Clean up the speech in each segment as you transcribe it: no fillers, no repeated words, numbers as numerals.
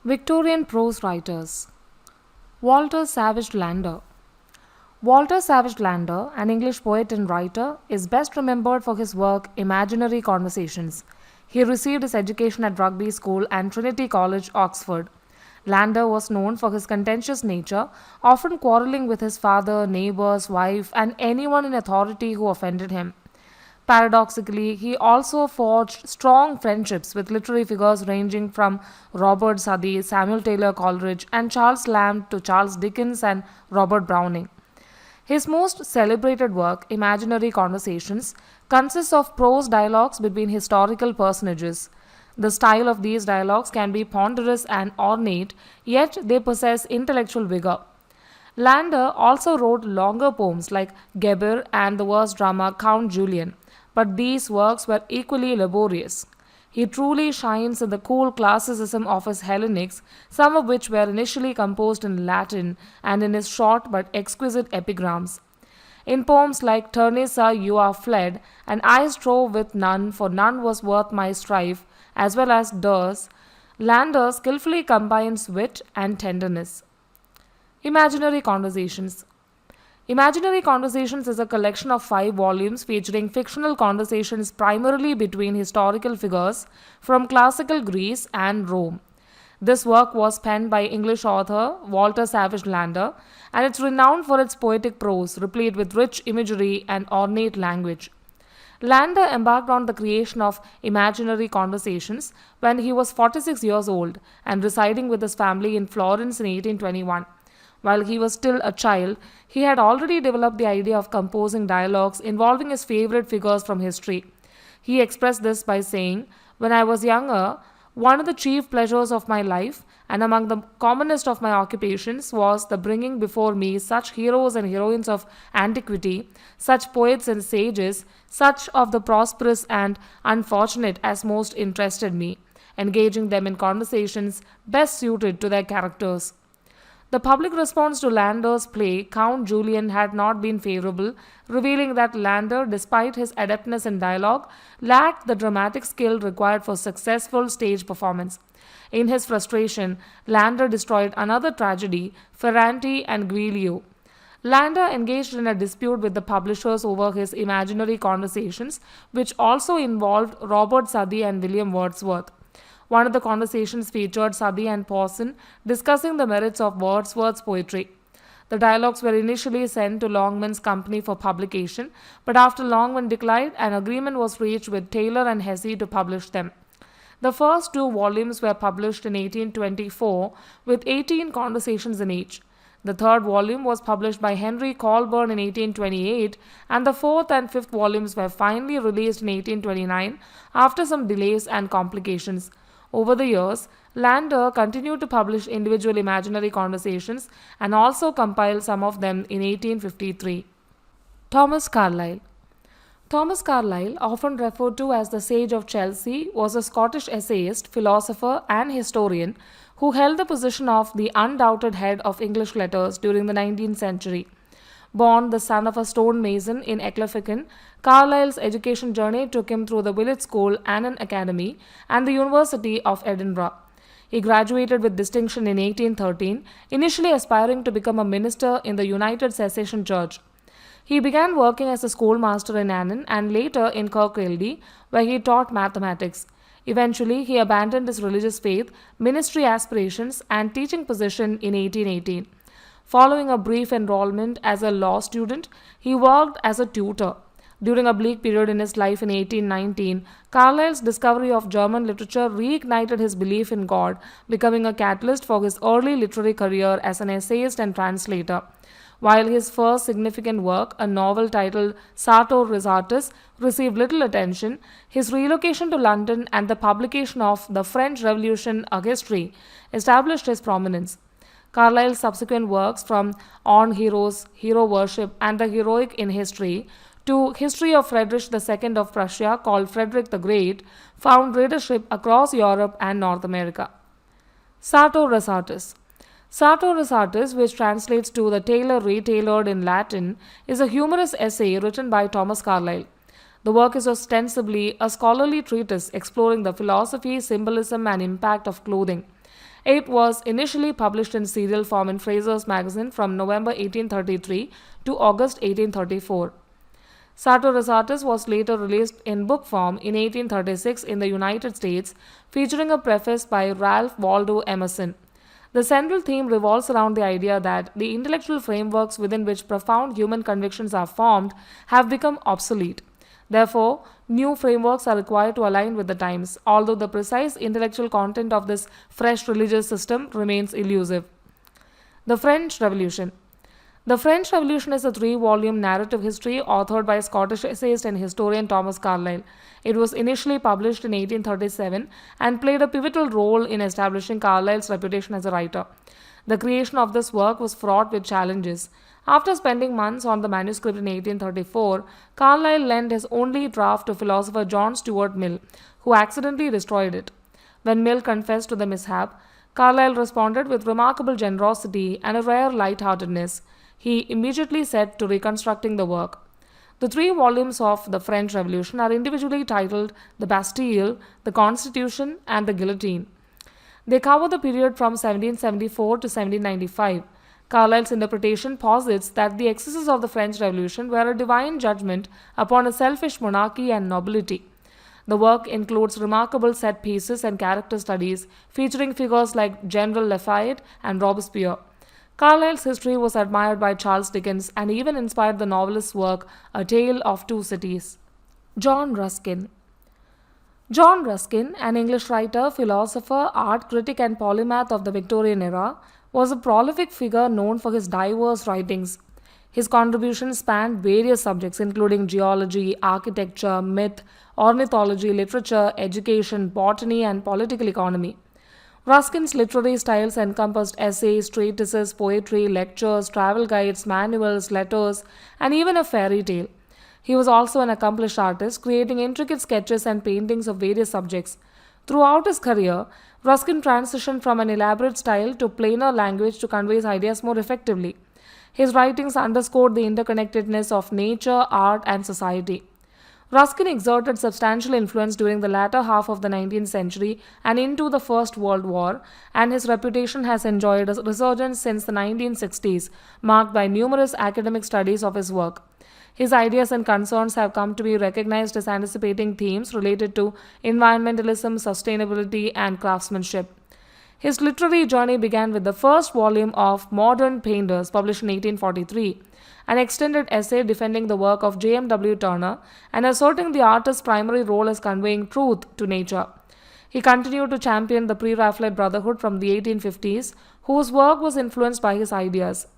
Victorian prose writers. Walter Savage Landor. Walter Savage Landor, an English poet and writer, is best remembered for his work Imaginary Conversations. He received his education at Rugby School and Trinity College, Oxford. Landor was known for his contentious nature, often quarreling with his father, neighbors, wife, and anyone in authority who offended him. Paradoxically, he also forged strong friendships with literary figures ranging from Robert Southey, Samuel Taylor Coleridge, and Charles Lamb to Charles Dickens and Robert Browning. His most celebrated work, Imaginary Conversations, consists of prose dialogues between historical personages. The style of these dialogues can be ponderous and ornate, yet they possess intellectual vigor. Landor also wrote longer poems like Gebir and the verse drama Count Julian, but these works were equally laborious. He truly shines in the cool classicism of his Hellenics, some of which were initially composed in Latin, and in his short but exquisite epigrams. In poems like Turnissa, You Are Fled, and I Strove with None, for none was worth my strife, as well as Durs, Landor skillfully combines wit and tenderness. Imaginary Conversations. Imaginary Conversations is a collection of 5 volumes featuring fictional conversations primarily between historical figures from classical Greece and Rome. This work was penned by English author Walter Savage Landor, and it's renowned for its poetic prose, replete with rich imagery and ornate language. Landor embarked on the creation of Imaginary Conversations when he was 46 years old and residing with his family in Florence in 1821. While he was still a child, he had already developed the idea of composing dialogues involving his favorite figures from history. He expressed this by saying, "When I was younger, one of the chief pleasures of my life, and among the commonest of my occupations, was the bringing before me such heroes and heroines of antiquity, such poets and sages, such of the prosperous and unfortunate as most interested me, engaging them in conversations best suited to their characters." The public response to Landor's play Count Julian had not been favorable, revealing that Landor, despite his adeptness in dialogue, lacked the dramatic skill required for successful stage performance. In his frustration, Landor destroyed another tragedy, Ferrante and Giulio. Landor engaged in a dispute with the publishers over his Imaginary Conversations, which also involved Robert Southey and William Wordsworth. One of the conversations featured Southey and Pawson discussing the merits of Wordsworth's poetry. The dialogues were initially sent to Longman's company for publication, but after Longman declined, an agreement was reached with Taylor and Hesse to publish them. The first 2 volumes were published in 1824, with 18 conversations in each. The third volume was published by Henry Colburn in 1828, and the fourth and fifth volumes were finally released in 1829 after some delays and complications. Over the years, Landor continued to publish individual imaginary conversations and also compiled some of them in 1853. Thomas Carlyle. Thomas Carlyle, often referred to as the Sage of Chelsea, was a Scottish essayist, philosopher, and historian who held the position of the undoubted head of English letters during the 19th century. Born the son of a stonemason in Ecclefechan, Carlyle's education journey took him through the Village School and an academy and the University of Edinburgh. He graduated with distinction in 1813, initially aspiring to become a minister in the United Cessation Church. He began working as a schoolmaster in Annan and later in Kirkcaldy, where he taught mathematics. Eventually, he abandoned his religious faith, ministry aspirations, and teaching position in 1818. Following a brief enrollment as a law student, he worked as a tutor. During a bleak period in his life in 1819, Carlyle's discovery of German literature reignited his belief in God, becoming a catalyst for his early literary career as an essayist and translator. While his first significant work, a novel titled Sartor Resartus, received little attention, his relocation to London and the publication of The French Revolution, A History, established his prominence. Carlyle's subsequent works, from On Heroes, Hero Worship, and the Heroic in History, to History of Frederick II of Prussia, called Frederick the Great, found readership across Europe and North America. Sartor Resartus. Sartor Resartus, which translates to The Tailor Retailored in Latin, is a humorous essay written by Thomas Carlyle. The work is ostensibly a scholarly treatise exploring the philosophy, symbolism, and impact of clothing. It was initially published in serial form in Fraser's magazine from November 1833 to August 1834. Sartor Resartus was later released in book form in 1836 in the United States, featuring a preface by Ralph Waldo Emerson. The central theme revolves around the idea that the intellectual frameworks within which profound human convictions are formed have become obsolete. Therefore, new frameworks are required to align with the times, although the precise intellectual content of this fresh religious system remains elusive. The French Revolution. The French Revolution is a three-volume narrative history authored by Scottish essayist and historian Thomas Carlyle. It was initially published in 1837 and played a pivotal role in establishing Carlyle's reputation as a writer. The creation of this work was fraught with challenges. After spending months on the manuscript in 1834, Carlyle lent his only draft to philosopher John Stuart Mill, who accidentally destroyed it. When Mill confessed to the mishap, Carlyle responded with remarkable generosity and a rare lightheartedness. He immediately set to reconstructing the work. The three volumes of the French Revolution are individually titled The Bastille, The Constitution, and The Guillotine. They cover the period from 1774 to 1795. Carlyle's interpretation posits that the excesses of the French Revolution were a divine judgment upon a selfish monarchy and nobility. The work includes remarkable set pieces and character studies featuring figures like General Lafayette and Robespierre. Carlyle's history was admired by Charles Dickens and even inspired the novelist's work, A Tale of Two Cities. John Ruskin. John Ruskin, an English writer, philosopher, art critic, and polymath of the Victorian era, was a prolific figure known for his diverse writings. His contributions spanned various subjects including geology, architecture, myth, ornithology, literature, education, botany, and political economy. Ruskin's literary styles encompassed essays, treatises, poetry, lectures, travel guides, manuals, letters, and even a fairy tale. He was also an accomplished artist, creating intricate sketches and paintings of various subjects. Throughout his career, Ruskin transitioned from an elaborate style to plainer language to convey his ideas more effectively. His writings underscored the interconnectedness of nature, art, and society. Ruskin exerted substantial influence during the latter half of the 19th century and into the First World War, and his reputation has enjoyed a resurgence since the 1960s, marked by numerous academic studies of his work. His ideas and concerns have come to be recognized as anticipating themes related to environmentalism, sustainability, and craftsmanship. His literary journey began with the first volume of Modern Painters, published in 1843, an extended essay defending the work of J.M.W. Turner and asserting the artist's primary role as conveying truth to nature. He continued to champion the Pre-Raphaelite Brotherhood from the 1850s, whose work was influenced by his ideas.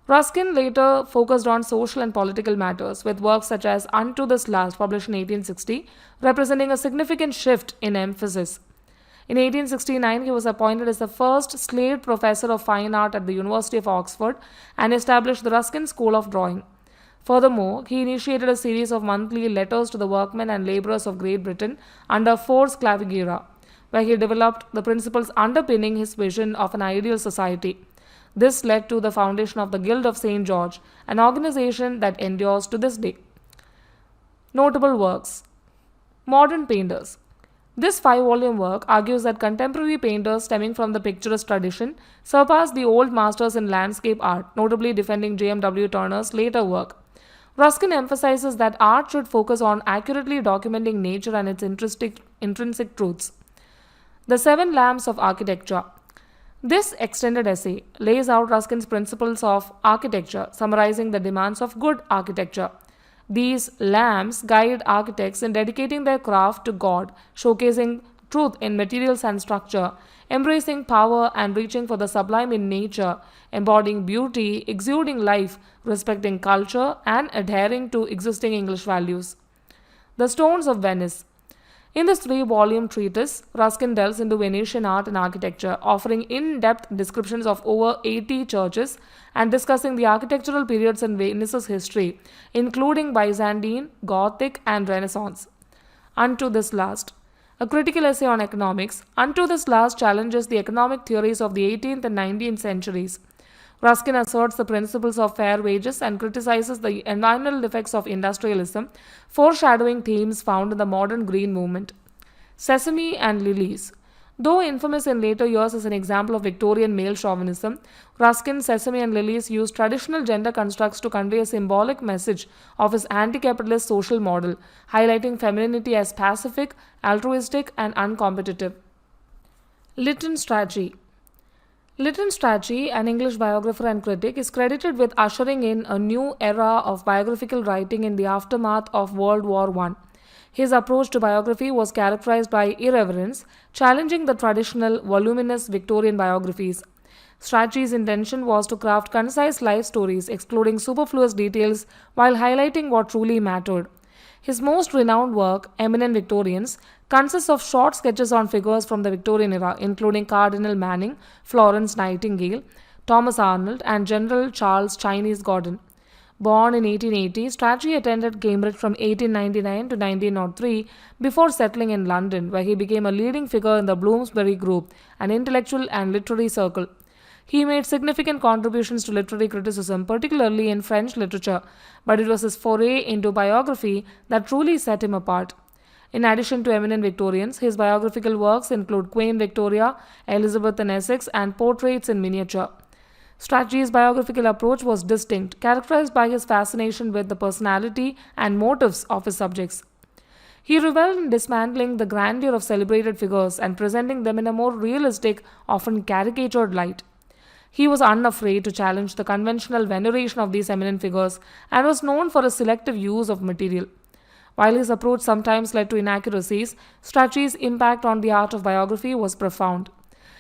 Ruskin later focused on social and political matters, with works such as Unto This Last, published in 1860, representing a significant shift in emphasis. In 1869, he was appointed as the first slaved professor of fine art at the University of Oxford and established the Ruskin School of Drawing. Furthermore, he initiated a series of monthly letters to the workmen and laborers of Great Britain under Fors Clavigera, where he developed the principles underpinning his vision of an ideal society. This led to the foundation of the Guild of St. George, an organization that endures to this day. Notable works. Modern Painters. This 5-volume work argues that contemporary painters stemming from the picturesque tradition surpass the old masters in landscape art, notably defending J.M.W. Turner's later work. Ruskin emphasizes that art should focus on accurately documenting nature and its intrinsic truths. The 7 Lamps of Architecture. This extended essay lays out Ruskin's principles of architecture, summarizing the demands of good architecture. These lamps guide architects in dedicating their craft to God, showcasing truth in materials and structure, embracing power and reaching for the sublime in nature, embodying beauty, exuding life, respecting culture, and adhering to existing English values. The Stones of Venice. In this 3-volume treatise, Ruskin delves into Venetian art and architecture, offering in-depth descriptions of over 80 churches and discussing the architectural periods in Venice's history, including Byzantine, Gothic, and Renaissance. Unto This Last. A critical essay on economics, Unto This Last challenges the economic theories of the 18th and 19th centuries. Ruskin asserts the principles of fair wages and criticizes the environmental effects of industrialism, foreshadowing themes found in the modern green movement. Sesame and Lilies. Though infamous in later years as an example of Victorian male chauvinism, Ruskin, Sesame and Lilies used traditional gender constructs to convey a symbolic message of his anti-capitalist social model, highlighting femininity as pacific, altruistic and uncompetitive. Lytton Strachey. Lytton Strachey, an English biographer and critic, is credited with ushering in a new era of biographical writing in the aftermath of World War I. His approach to biography was characterized by irreverence, challenging the traditional, voluminous Victorian biographies. Strachey's intention was to craft concise life stories, excluding superfluous details while highlighting what truly mattered. His most renowned work, Eminent Victorians, consists of short sketches on figures from the Victorian era, including Cardinal Manning, Florence Nightingale, Thomas Arnold, and General Charles Chinese Gordon. Born in 1880, Strachey attended Cambridge from 1899 to 1903 before settling in London, where he became a leading figure in the Bloomsbury Group, an intellectual and literary circle. He made significant contributions to literary criticism, particularly in French literature, but it was his foray into biography that truly set him apart. In addition to Eminent Victorians, his biographical works include Queen Victoria, Elizabeth in Essex, and Portraits in Miniature. Strachey's biographical approach was distinct, characterized by his fascination with the personality and motives of his subjects. He reveled in dismantling the grandeur of celebrated figures and presenting them in a more realistic, often caricatured light. He was unafraid to challenge the conventional veneration of these eminent figures and was known for his selective use of material. While his approach sometimes led to inaccuracies, Strachey's impact on the art of biography was profound.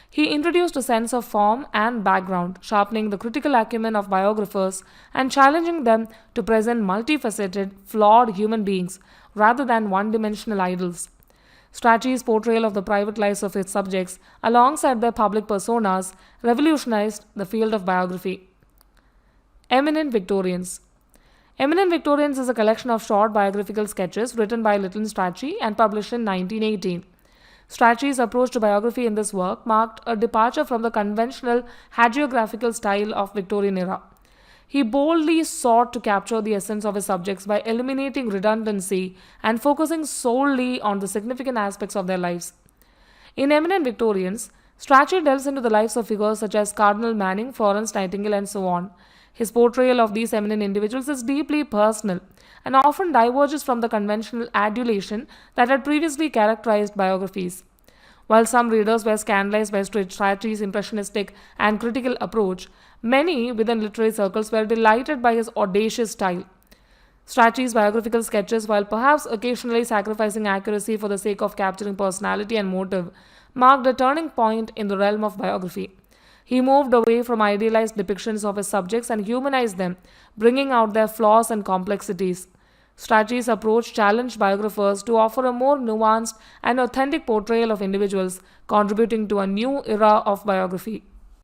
He introduced a sense of form and background, sharpening the critical acumen of biographers and challenging them to present multifaceted, flawed human beings rather than one-dimensional idols. Strachey's portrayal of the private lives of his subjects, alongside their public personas, revolutionized the field of biography. Eminent Victorians. Eminent Victorians is a collection of short biographical sketches written by Lytton Strachey and published in 1918. Strachey's approach to biography in this work marked a departure from the conventional hagiographical style of Victorian era. He boldly sought to capture the essence of his subjects by eliminating redundancy and focusing solely on the significant aspects of their lives. In Eminent Victorians, Strachey delves into the lives of figures such as Cardinal Manning, Florence Nightingale, and so on. His portrayal of these eminent individuals is deeply personal and often diverges from the conventional adulation that had previously characterized biographies. While some readers were scandalized by Strachey's impressionistic and critical approach, many within literary circles were delighted by his audacious style. Strachey's biographical sketches, while perhaps occasionally sacrificing accuracy for the sake of capturing personality and motive, marked a turning point in the realm of biography. He moved away from idealized depictions of his subjects and humanized them, bringing out their flaws and complexities. Strachey's approach challenged biographers to offer a more nuanced and authentic portrayal of individuals, contributing to a new era of biography.